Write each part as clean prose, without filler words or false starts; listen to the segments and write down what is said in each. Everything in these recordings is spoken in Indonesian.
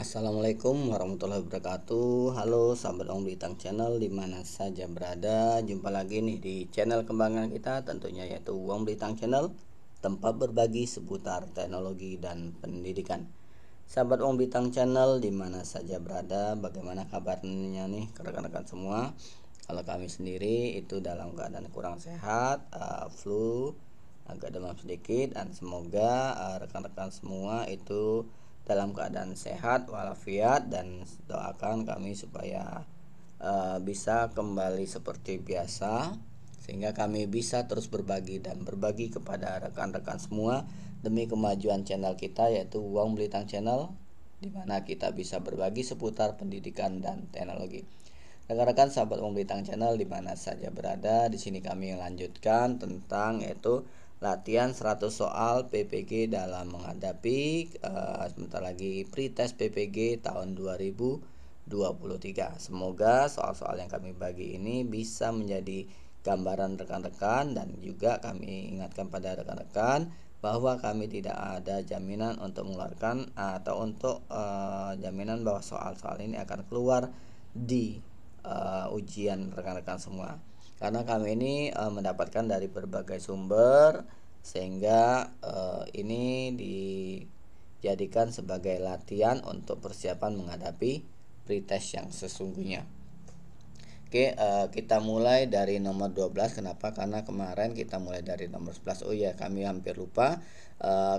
Assalamualaikum warahmatullahi wabarakatuh. Halo sahabat Om Blitang Channel dimana saja berada. Jumpa lagi nih di channel kembangan kita, tentunya yaitu Om Blitang Channel, tempat berbagi seputar teknologi dan pendidikan. Sahabat Om Blitang Channel dimana saja berada, bagaimana kabarnya nih rekan-rekan semua? Kalau kami sendiri itu dalam keadaan kurang sehat, flu, agak demam sedikit, dan semoga rekan-rekan semua itu dalam keadaan sehat walafiat, dan doakan kami supaya bisa kembali seperti biasa sehingga kami bisa terus berbagi dan berbagi kepada rekan-rekan semua demi kemajuan channel kita yaitu Wong Blitang Channel, di mana kita bisa berbagi seputar pendidikan dan teknologi. Rekan-rekan sahabat Wong Blitang Channel di mana saja berada, di sini kami lanjutkan tentang yaitu latihan 100 soal PPG dalam menghadapi sebentar lagi pretest PPG tahun 2023. Semoga soal-soal yang kami bagi ini bisa menjadi gambaran rekan-rekan, dan juga kami ingatkan pada rekan-rekan bahwa kami tidak ada jaminan untuk mengeluarkan atau untuk jaminan bahwa soal-soal ini akan keluar di ujian rekan-rekan semua, karena kami ini mendapatkan dari berbagai sumber sehingga ini dijadikan sebagai latihan untuk persiapan menghadapi pretest yang sesungguhnya. Oke, kita mulai dari nomor 12. Kenapa? Karena kemarin kita mulai dari nomor 11. Oh ya, kami hampir lupa.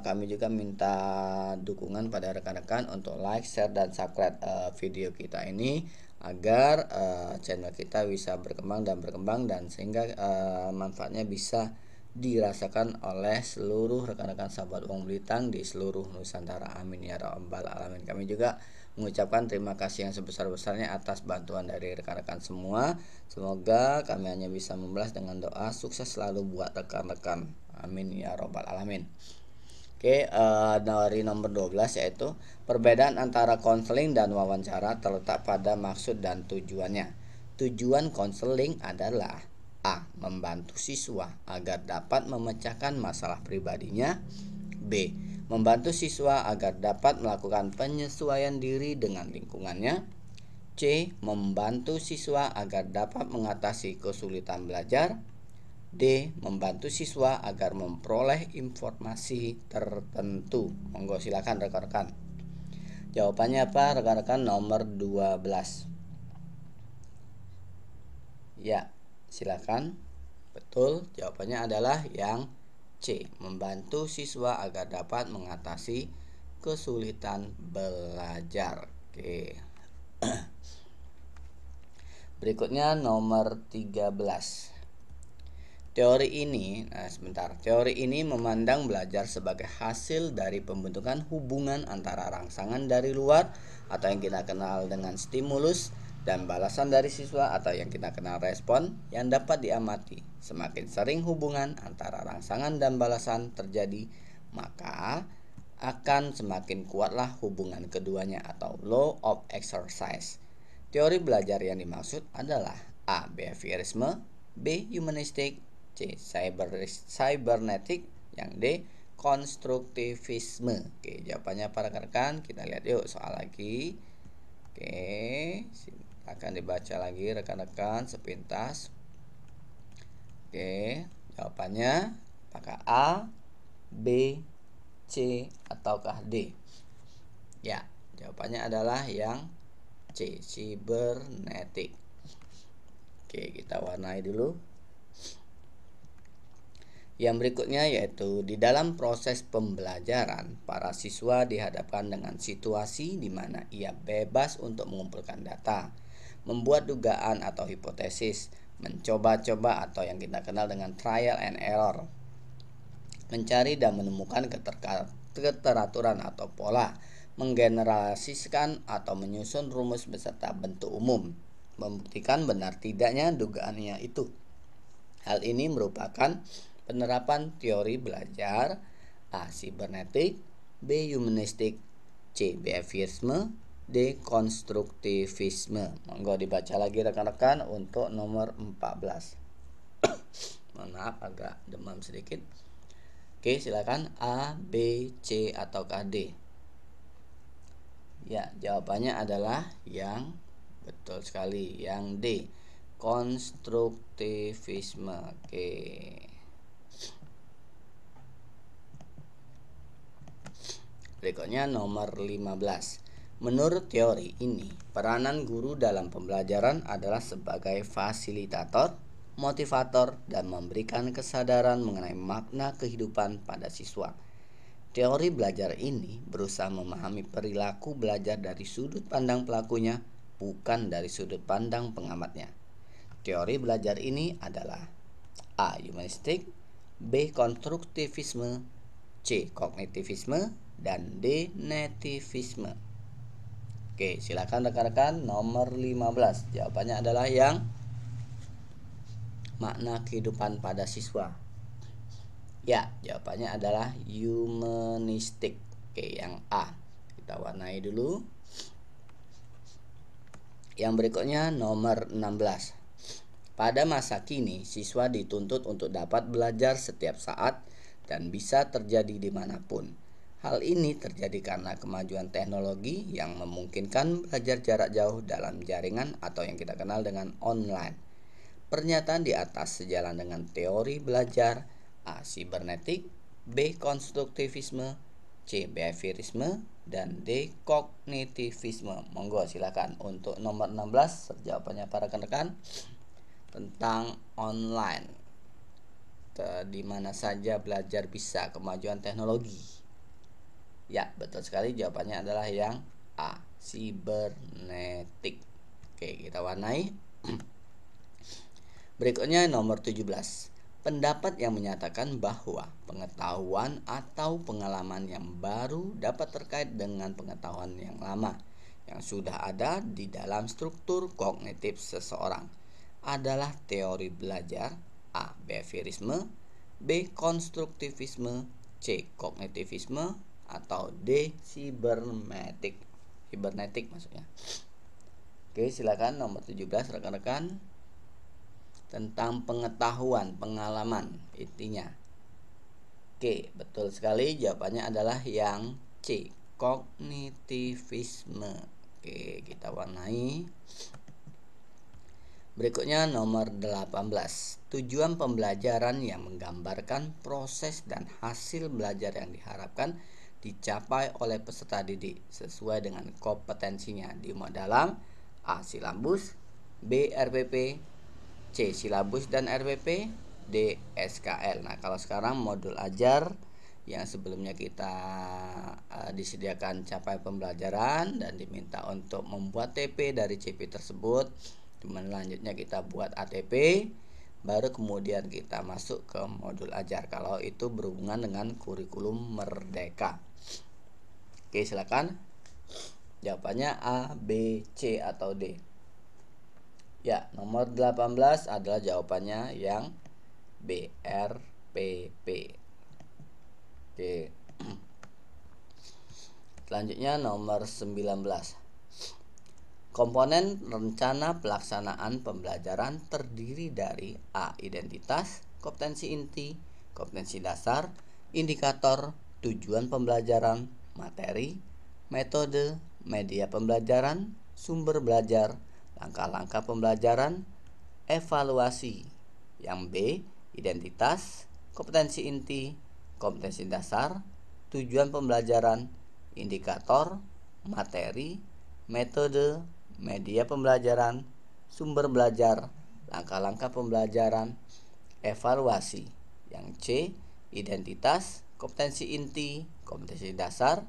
Kami juga minta dukungan pada rekan-rekan untuk like, share, dan subscribe video kita ini agar channel kita bisa berkembang dan sehingga manfaatnya bisa dirasakan oleh seluruh rekan-rekan sahabat Wong Blitang di seluruh Nusantara. Amin ya rabbal alamin. Kami juga mengucapkan terima kasih yang sebesar-besarnya atas bantuan dari rekan-rekan semua. Semoga kami hanya bisa membalas dengan doa sukses selalu buat rekan-rekan. Amin ya rabbal alamin. Oke, dari nomor 12 yaitu perbedaan antara konseling dan wawancara terletak pada maksud dan tujuannya. Tujuan konseling adalah A. Membantu siswa agar dapat memecahkan masalah pribadinya. B. Membantu siswa agar dapat melakukan penyesuaian diri dengan lingkungannya. C. Membantu siswa agar dapat mengatasi kesulitan belajar. D. Membantu siswa agar memperoleh informasi tertentu. Monggo silakan rekan-rekan. Jawabannya apa rekan-rekan? Nomor 12. Ya, silakan. Betul, jawabannya adalah yang C. Membantu siswa agar dapat mengatasi kesulitan belajar. Oke. Berikutnya nomor 13. Teori ini memandang belajar sebagai hasil dari pembentukan hubungan antara rangsangan dari luar atau yang kita kenal dengan stimulus dan balasan dari siswa atau yang kita kenal respon yang dapat diamati. Semakin sering hubungan antara rangsangan dan balasan terjadi, maka akan semakin kuatlah hubungan keduanya atau law of exercise. Teori belajar yang dimaksud adalah A. Behaviorisme, B. Humanistik, C. Cybernetik, yang D. Konstruktivisme. Oke, jawabannya para rekan-rekan. Kita lihat yuk soal lagi. Oke, akan dibaca lagi rekan-rekan sepintas. Oke, jawabannya apakah A, B, C, ataukah D? Ya, jawabannya adalah yang C. Cybernetik. Oke, kita warnai dulu. Yang berikutnya yaitu di dalam proses pembelajaran, para siswa dihadapkan dengan situasi di mana ia bebas untuk mengumpulkan data, membuat dugaan atau hipotesis, mencoba-coba atau yang kita kenal dengan trial and error, mencari dan menemukan keteraturan atau pola, menggeneralisasikan atau menyusun rumus beserta bentuk umum, membuktikan benar tidaknya dugaannya itu. Hal ini merupakan penerapan teori belajar A. Cybernetik, B. Humanistik, C. Behaviorisme, D. Konstruktivisme. Monggo dibaca lagi rekan-rekan untuk nomor 14. Mohon maaf agak demam sedikit. Oke, silakan A, B, C, ataukah D? Ya, jawabannya adalah yang betul sekali, yang D, konstruktivisme. Oke. Berikutnya nomor 15. Menurut teori ini, peranan guru dalam pembelajaran adalah sebagai fasilitator, motivator, dan memberikan kesadaran mengenai makna kehidupan pada siswa. Teori belajar ini berusaha memahami perilaku belajar dari sudut pandang pelakunya, bukan dari sudut pandang pengamatnya. Teori belajar ini adalah A. Humanistik, B. Konstruktivisme, C. Kognitivisme, dan D. Nativisme. Oke, silakan rekan-rekan, nomor 15. Jawabannya adalah yang makna kehidupan pada siswa. Ya, jawabannya adalah humanistik. Oke, yang A. Kita warnai dulu. Yang berikutnya nomor 16. Pada masa kini, siswa dituntut untuk dapat belajar setiap saat dan bisa terjadi dimanapun. Hal ini terjadi karena kemajuan teknologi yang memungkinkan belajar jarak jauh dalam jaringan atau yang kita kenal dengan online. Pernyataan di atas sejalan dengan teori belajar A. Sibernetik, B. Konstruktivisme, C. Behaviorisme, dan D. Kognitivisme. Monggo silakan untuk nomor 16 jawabannya para rekan-rekan tentang online. Di mana saja belajar bisa kemajuan teknologi. Ya, betul sekali, jawabannya adalah yang A. Sibernetik. Oke, kita warnai. Berikutnya nomor 17. Pendapat yang menyatakan bahwa pengetahuan atau pengalaman yang baru dapat terkait dengan pengetahuan yang lama yang sudah ada di dalam struktur kognitif seseorang adalah teori belajar A. Behaviorisme, B. Konstruktivisme, C. Kognitivisme, atau D. Sibernetik maksudnya. Oke, silakan nomor 17 rekan-rekan tentang pengetahuan, pengalaman intinya. Oke, betul sekali, jawabannya adalah yang C. Kognitivisme. Oke, kita warnai. Berikutnya nomor 18. Tujuan pembelajaran yang menggambarkan proses dan hasil belajar yang diharapkan dicapai oleh peserta didik sesuai dengan kompetensinya dimuat dalam A. Silabus, B. RPP, C. Silabus dan RPP, D. SKL. Nah, kalau sekarang modul ajar yang sebelumnya kita disediakan capaian pembelajaran dan diminta untuk membuat TP dari CP tersebut. Selanjutnya kita buat ATP, baru kemudian kita masuk ke modul ajar kalau itu berhubungan dengan kurikulum merdeka. Oke, silakan. Jawabannya A, B, C atau D. Ya, nomor 18 adalah jawabannya yang B, RPP. Oke. Selanjutnya nomor 19. Komponen rencana pelaksanaan pembelajaran terdiri dari A. Identitas, kompetensi inti, kompetensi dasar, indikator, tujuan pembelajaran, materi, metode, media pembelajaran, sumber belajar, langkah-langkah pembelajaran, evaluasi. Yang B. Identitas, kompetensi inti, kompetensi dasar, tujuan pembelajaran, indikator, materi, metode, media pembelajaran, sumber belajar, langkah-langkah pembelajaran, evaluasi. Yang C. Identitas, kompetensi inti, kompetensi dasar,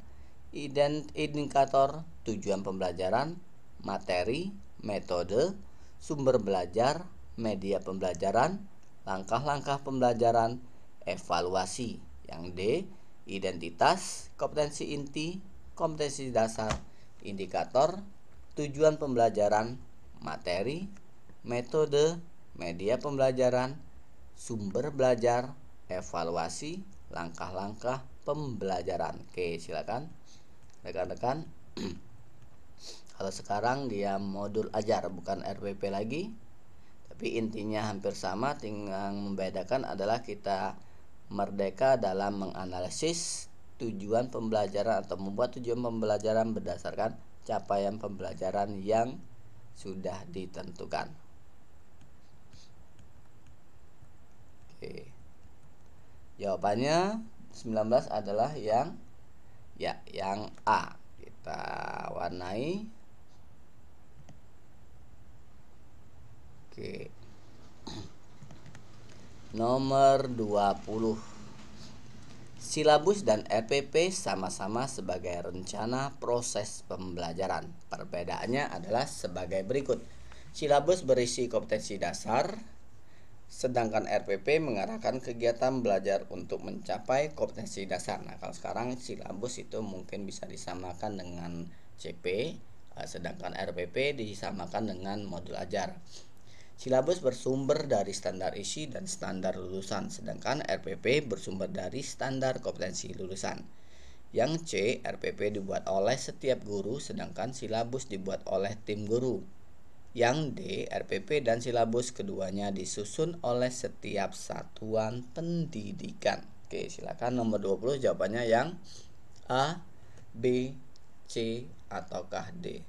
indikator, tujuan pembelajaran, materi, metode, sumber belajar, media pembelajaran, langkah-langkah pembelajaran, evaluasi. Yang D. Identitas, kompetensi inti, kompetensi dasar, indikator, tujuan pembelajaran, materi, metode, media pembelajaran, sumber belajar, evaluasi, langkah-langkah pembelajaran. Oke, silakan rekan-rekan. Kalau sekarang dia modul ajar bukan RPP lagi, tapi intinya hampir sama, tinggal membedakan adalah kita merdeka dalam menganalisis tujuan pembelajaran atau membuat tujuan pembelajaran berdasarkan capaian pembelajaran yang sudah ditentukan. Oke. Jawabannya 19 adalah yang A. Kita warnai. Oke. Nomor 20. Silabus dan RPP sama-sama sebagai rencana proses pembelajaran. Perbedaannya adalah sebagai berikut. Silabus berisi kompetensi dasar, sedangkan RPP mengarahkan kegiatan belajar untuk mencapai kompetensi dasar. Nah, kalau sekarang silabus itu mungkin bisa disamakan dengan CP, sedangkan RPP disamakan dengan modul ajar. Silabus bersumber dari standar isi dan standar lulusan, sedangkan RPP bersumber dari standar kompetensi lulusan. Yang C, RPP dibuat oleh setiap guru, sedangkan silabus dibuat oleh tim guru. Yang D, RPP dan silabus keduanya disusun oleh setiap satuan pendidikan. Oke, silakan nomor 20 jawabannya yang A, B, C, ataukah D?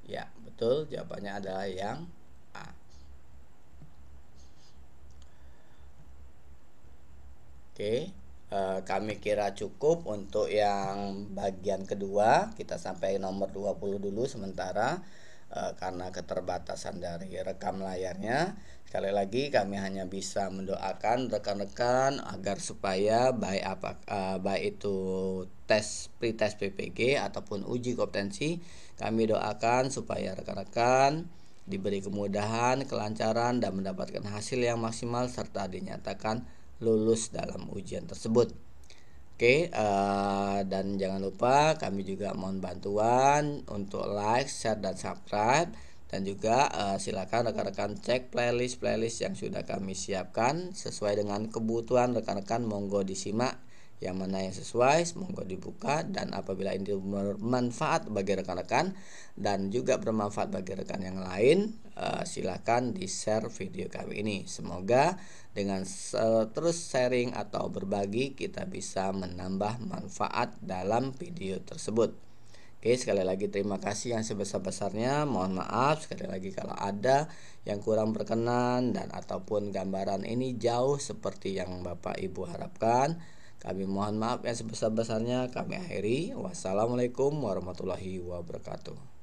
Ya, betul, jawabannya adalah yang A. Oke, kami kira cukup untuk yang bagian kedua. Kita sampai nomor 20 dulu sementara karena keterbatasan dari rekam layarnya. Sekali lagi kami hanya bisa mendoakan rekan-rekan agar supaya baik itu pretest PPG ataupun uji kompetensi, kami doakan supaya rekan-rekan diberi kemudahan, kelancaran, dan mendapatkan hasil yang maksimal serta dinyatakan lulus dalam ujian tersebut. Oke, dan jangan lupa kami juga mohon bantuan untuk like, share, dan subscribe. Dan juga silakan rekan-rekan cek playlist yang sudah kami siapkan sesuai dengan kebutuhan rekan-rekan. Monggo disimak yang mana yang sesuai, monggo dibuka, dan apabila ini bermanfaat bagi rekan-rekan dan juga bermanfaat bagi rekan yang lain, silakan di-share video kami ini. Semoga dengan terus sharing atau berbagi kita bisa menambah manfaat dalam video tersebut. Oke, sekali lagi terima kasih yang sebesar-besarnya. Mohon maaf sekali lagi kalau ada yang kurang berkenan dan ataupun gambaran ini jauh seperti yang Bapak Ibu harapkan. Kami mohon maaf yang sebesar-besarnya. Kami akhiri. Wassalamualaikum warahmatullahi wabarakatuh.